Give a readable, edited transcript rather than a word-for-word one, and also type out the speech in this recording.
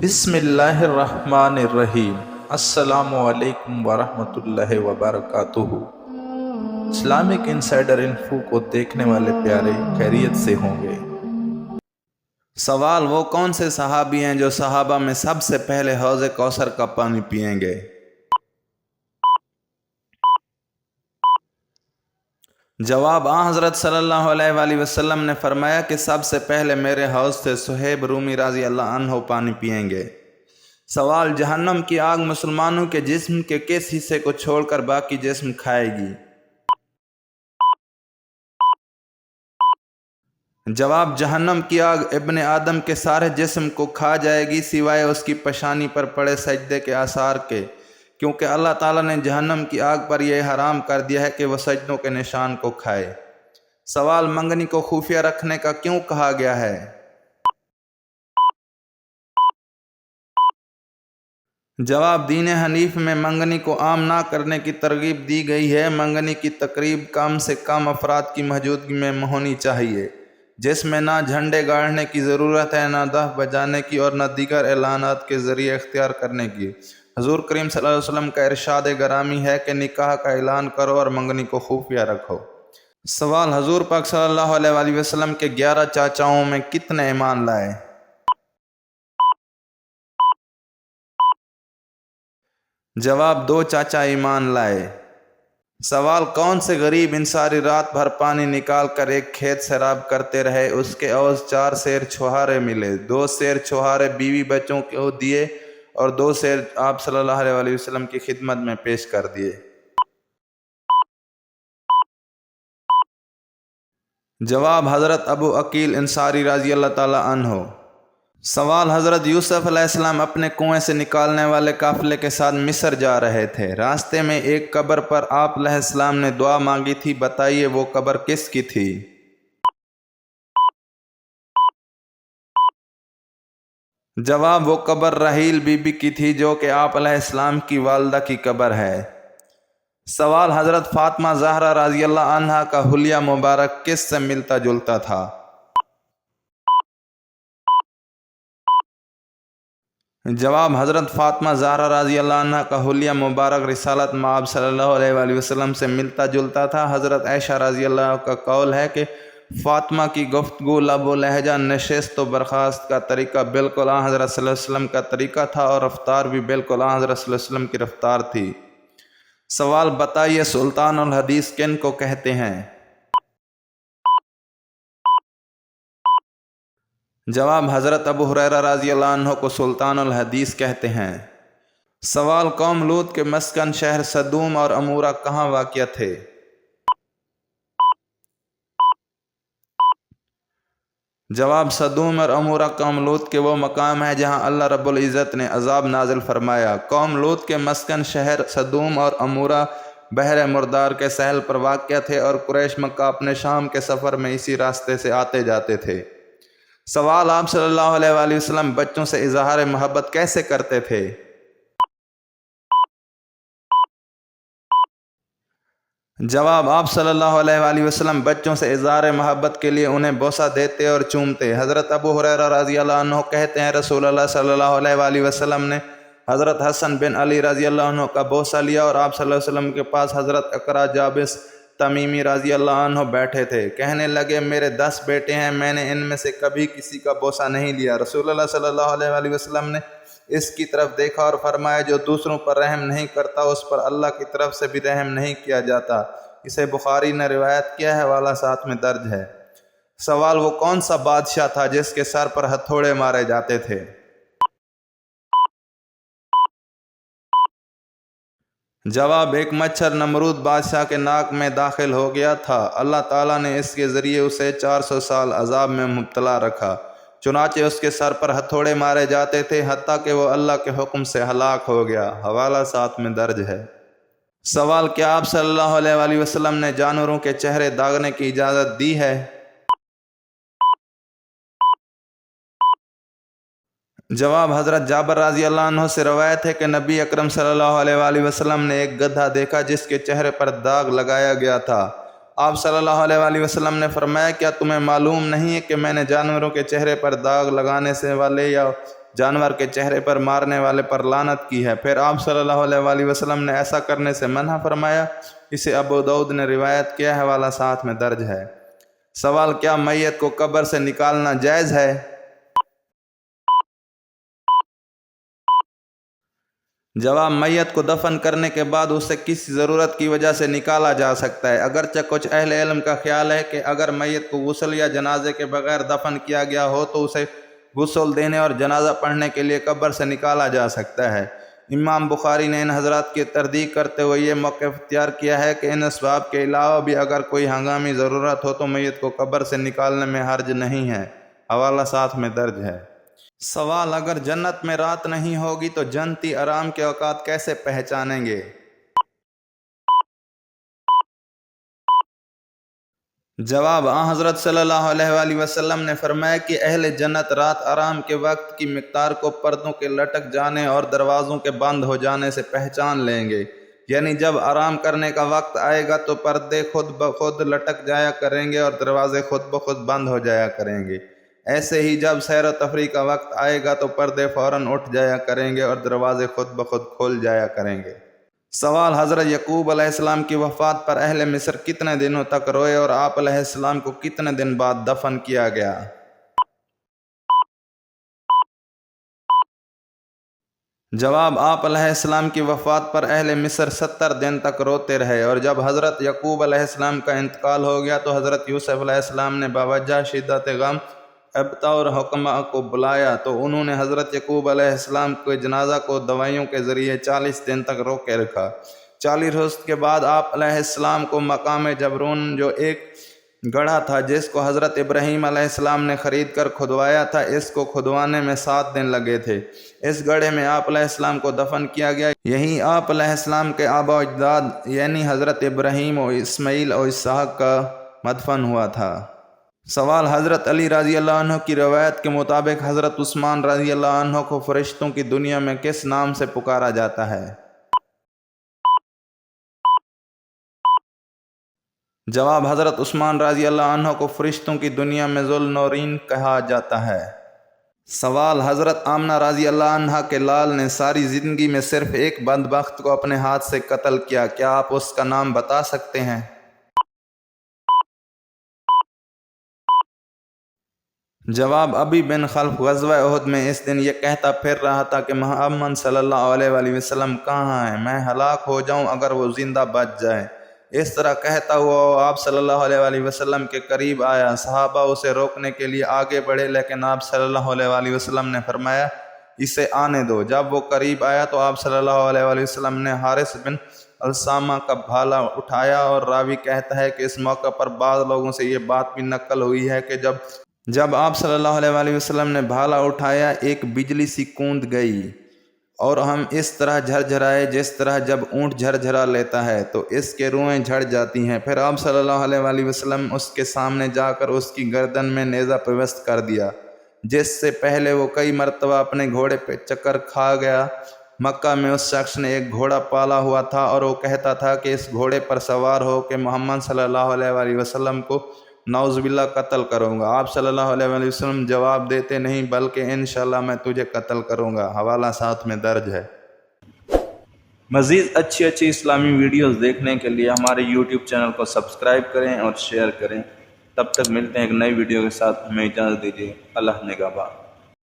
بسم اللہ الرحمن الرحیم۔ السلام علیکم ورحمۃ اللہ وبرکاتہ۔ اسلامک انسائیڈر انفو کو دیکھنے والے پیارے خیریت سے ہوں گے۔ سوال: وہ کون سے صحابی ہیں جو صحابہ میں سب سے پہلے حوض کوثر کا پانی پئیں گے؟ جواب: حضرت صلی اللہ علیہ وآلہ وسلم نے فرمایا کہ سب سے پہلے میرے حوض سے صہیب رومی رضی اللہ عنہ پانی پئیں گے۔ سوال: جہنم کی آگ مسلمانوں کے جسم کے کس حصے کو چھوڑ کر باقی جسم کھائے گی؟ جواب: جہنم کی آگ ابن آدم کے سارے جسم کو کھا جائے گی سوائے اس کی پیشانی پر پڑے سجدے کے آثار کے، کیونکہ اللہ تعالیٰ نے جہنم کی آگ پر یہ حرام کر دیا ہے کہ وہ سجدوں کے نشان کو کھائے۔ سوال: منگنی کو خفیہ رکھنے کا کیوں کہا گیا ہے؟ جواب: دین حنیف میں منگنی کو عام نہ کرنے کی ترغیب دی گئی ہے۔ منگنی کی تقریب کم سے کم افراد کی موجودگی میں ہونی چاہیے، جس میں نہ جھنڈے گاڑنے کی ضرورت ہے، نہ دف بجانے کی، اور نہ دیگر اعلانات کے ذریعے اختیار کرنے کی۔ حضور کریم صلی اللہ علیہ وسلم کا ارشاد گرامی ہے کہ نکاح کا اعلان کرو اور منگنی کو خفیہ رکھو۔ سوال: حضور پاک صلی اللہ علیہ وآلہ وسلم کے 11 چاچاؤں میں کتنے ایمان لائے؟ جواب: 2 چاچا ایمان لائے۔ سوال: کون سے غریب انصاری رات بھر پانی نکال کر ایک کھیت سیراب کرتے رہے؟ اس کے عوض 4 سیر چھوہارے ملے، 2 سیر چھوہارے بیوی بچوں کو دیے اور 2 سیر آپ صلی اللہ علیہ وآلہ وسلم کی خدمت میں پیش کر دیے۔ جواب: حضرت ابو عقیل انصاری رضی اللہ تعالیٰ عنہ۔ سوال: حضرت یوسف علیہ السلام اپنے کنویں سے نکالنے والے قافلے کے ساتھ مصر جا رہے تھے۔ راستے میں ایک قبر پر آپ علیہ السلام نے دعا مانگی تھی، بتائیے وہ قبر کس کی تھی؟ جواب: وہ قبر رحیل بی بی کی تھی، جو کہ آپ علیہ السلام کی والدہ کی قبر ہے۔ سوال: حضرت فاطمہ زہرا رضی اللہ عنہا کا حلیہ مبارک کس سے ملتا جلتا تھا؟ جواب: حضرت فاطمہ زہرا رضی اللہ عنہا کا حلیہ مبارک رسالت مآب صلی اللہ علیہ وآلہ وسلم سے ملتا جلتا تھا۔ حضرت عائشہ رضی اللہ عنہا کا قول ہے کہ فاطمہ کی گفتگو، لب و لہجہ، نشست و برخاست کا طریقہ بالکل حضرت صلی اللہ علیہ وسلم کا طریقہ تھا، اور رفتار بھی بالکل حضرت صلی اللہ علیہ وسلم کی رفتار تھی۔ سوال: بتائیے سلطان الحدیث کن کو کہتے ہیں؟ جواب: حضرت ابو ہریرہ رضی اللہ عنہ کو سلطان الحدیث کہتے ہیں۔ سوال: قوم لوط کے مسکن شہر سدوم اور عمورہ کہاں واقع تھے؟ جواب: سدوم اور عمورہ قوم لوط کے وہ مقام ہے جہاں اللہ رب العزت نے عذاب نازل فرمایا۔ قوم لوط کے مسکن شہر سدوم اور عمورہ بحر مردار کے ساحل پر واقع تھے، اور قریش مکہ اپنے شام کے سفر میں اسی راستے سے آتے جاتے تھے۔ سوال: آپ صلی اللہ علیہ وآلہ وسلم بچوں سے اظہار محبت کیسے کرتے تھے؟ جواب: آپ صلی اللہ علیہ وآلہ وسلم بچوں سے اظہار محبت کے لیے انہیں بوسہ دیتے اور چومتے۔ حضرت ابو ہریرہ رضی اللہ عنہ کہتے ہیں، رسول اللہ صلی اللہ علیہ وآلہ وسلم نے حضرت حسن بن علی رضی اللہ عنہ کا بوسہ لیا، اور آپ صلی اللہ علیہ وسلم کے پاس حضرت اقرا جابس تمیمی رضی اللہ عنہ بیٹھے تھے۔ کہنے لگے، میرے 10 بیٹے ہیں، میں نے ان میں سے کبھی کسی کا بوسہ نہیں لیا۔ رسول اللہ صلی اللہ علیہ وآلہ وسلم نے اس کی طرف دیکھا اور فرمایا، جو دوسروں پر رحم نہیں کرتا اس پر اللہ کی طرف سے بھی رحم نہیں کیا جاتا۔ اسے بخاری نے روایت کیا ہے، حوالہ ساتھ میں درج ہے۔ سوال: وہ کون سا بادشاہ تھا جس کے سر پر ہتھوڑے مارے جاتے تھے؟ جواب: ایک مچھر نمرود بادشاہ کے ناک میں داخل ہو گیا تھا، اللہ تعالیٰ نے اس کے ذریعے اسے 400 سال عذاب میں مبتلا رکھا، چنانچہ اس کے سر پر ہتھوڑے مارے جاتے تھے حتیٰ کہ وہ اللہ کے حکم سے ہلاک ہو گیا، حوالہ ساتھ میں درج ہے۔ سوال: کیا آپ صلی اللہ علیہ وآلہ وسلم نے جانوروں کے چہرے داغنے کی اجازت دی ہے؟ جواب: حضرت جابر رضی اللہ عنہ سے روایت ہے کہ نبی اکرم صلی اللہ علیہ وآلہ وسلم نے ایک گدھا دیکھا جس کے چہرے پر داغ لگایا گیا تھا۔ آپ صلی اللہ علیہ وآلہ وسلم نے فرمایا، کیا تمہیں معلوم نہیں ہے کہ میں نے جانوروں کے چہرے پر داغ لگانے سے والے یا جانور کے چہرے پر مارنے والے پر لعنت کی ہے۔ پھر آپ صلی اللہ علیہ وآلہ وسلم نے ایسا کرنے سے منع فرمایا۔ اسے ابو داؤد نے روایت کیا ہے، حوالہ ساتھ میں درج ہے۔ سوال: کیا میت کو قبر سے نکالنا جائز ہے؟ جواب: میت کو دفن کرنے کے بعد اسے کسی ضرورت کی وجہ سے نکالا جا سکتا ہے، اگرچہ کچھ اہل علم کا خیال ہے کہ اگر میت کو غسل یا جنازے کے بغیر دفن کیا گیا ہو تو اسے غسل دینے اور جنازہ پڑھنے کے لیے قبر سے نکالا جا سکتا ہے۔ امام بخاری نے ان حضرات کی تردید کرتے ہوئے یہ موقف اختیار کیا ہے کہ ان اسباب کے علاوہ بھی اگر کوئی ہنگامی ضرورت ہو تو میت کو قبر سے نکالنے میں حرج نہیں ہے، حوالہ ساتھ میں درج ہے۔ سوال: اگر جنت میں رات نہیں ہوگی تو جنتی آرام کے اوقات کیسے پہچانیں گے؟ جواب: حضرت صلی اللہ علیہ وآلہ وسلم نے فرمایا کہ اہل جنت رات آرام کے وقت کی مقدار کو پردوں کے لٹک جانے اور دروازوں کے بند ہو جانے سے پہچان لیں گے، یعنی جب آرام کرنے کا وقت آئے گا تو پردے خود بخود لٹک جایا کریں گے اور دروازے خود بخود بند ہو جایا کریں گے۔ ایسے ہی جب سیر و تفریح کا وقت آئے گا تو پردے فوراً اٹھ جایا کریں گے اور دروازے خود بخود کھل جایا کریں گے۔ سوال: حضرت یعقوب علیہ السلام کی وفات پر اہل مصر کتنے دنوں تک روئے اور آپ علیہ السلام کو کتنے دن بعد دفن کیا گیا؟ جواب: آپ علیہ السلام کی وفات پر اہل مصر 70 دن تک روتے رہے، اور جب حضرت یعقوب علیہ السلام کا انتقال ہو گیا تو حضرت یوسف علیہ السلام نے باوجہ شدت غم ابتا اور حکماء کو بلایا تو انہوں نے حضرت یعقوب علیہ السلام کے جنازہ کو دوائیوں کے ذریعے 40 دن تک روکے رکھا۔ 40 روز کے بعد آپ علیہ السلام کو مقام جبرون، جو ایک گڑھا تھا جس کو حضرت ابراہیم علیہ السلام نے خرید کر کھدوایا تھا، اس کو کھدوانے میں 7 دن لگے تھے۔ اس گڑھے میں آپ علیہ السلام کو دفن کیا گیا۔ یہیں آپ علیہ السلام کے آبا و اجداد یعنی حضرت ابراہیم و اسماعیل اور اسحاق کا مدفن ہوا تھا۔ سوال: حضرت علی رضی اللہ عنہ کی روایت کے مطابق حضرت عثمان رضی اللہ عنہ کو فرشتوں کی دنیا میں کس نام سے پکارا جاتا ہے؟ جواب: حضرت عثمان رضی اللہ عنہ کو فرشتوں کی دنیا میں ذو النورین کہا جاتا ہے۔ سوال: حضرت آمنہ رضی اللہ عنہ کے لال نے ساری زندگی میں صرف ایک بدبخت کو اپنے ہاتھ سے قتل کیا، کیا آپ اس کا نام بتا سکتے ہیں؟ جواب: ابی بن خلف غزوہ احد میں اس دن یہ کہتا پھر رہا تھا کہ محمد صلی اللہ علیہ وآلہ وسلم کہاں ہیں، میں ہلاک ہو جاؤں اگر وہ زندہ بچ جائے۔ اس طرح کہتا ہوا وہ آپ صلی اللہ علیہ وآلہ وسلم کے قریب آیا۔ صحابہ اسے روکنے کے لیے آگے بڑھے لیکن آپ صلی اللہ علیہ وآلہ وسلم نے فرمایا اسے آنے دو۔ جب وہ قریب آیا تو آپ صلی اللہ علیہ وآلہ وسلم نے حارث بن السامہ کا بھالا اٹھایا، اور راوی کہتا ہے کہ اس موقع پر بعض لوگوں سے یہ بات بھی نقل ہوئی ہے کہ جب آپ صلی اللہ علیہ وآلہ وسلم نے بھالا اٹھایا ایک بجلی سی کوند گئی اور ہم اس طرح جھرجھرائے جس طرح جب اونٹ جھرجھرا لیتا ہے تو اس کے روئیں جھڑ جاتی ہیں۔ پھر آپ صلی اللہ علیہ وآلہ وسلم اس کے سامنے جا کر اس کی گردن میں نیزہ پیوست کر دیا، جس سے پہلے وہ کئی مرتبہ اپنے گھوڑے پہ چکر کھا گیا۔ مکہ میں اس شخص نے ایک گھوڑا پالا ہوا تھا اور وہ کہتا تھا کہ اس گھوڑے پر سوار ہو کہ محمد صلی اللہ علیہ وآلہ وسلم کو نعوذ باللہ قتل کروں گا۔ آپ صلی اللہ علیہ وآلہ وسلم جواب دیتے نہیں بلکہ انشاءاللہ میں تجھے قتل کروں گا، حوالہ ساتھ میں درج ہے۔ مزید اچھی اسلامی ویڈیوز دیکھنے کے لیے ہمارے YouTube چینل کو سبسکرائب کریں اور شیئر کریں۔ تب تک ملتے ہیں ایک نئی ویڈیو کے ساتھ، ہمیں اجازت دیجیے۔ اللہ نگہبان۔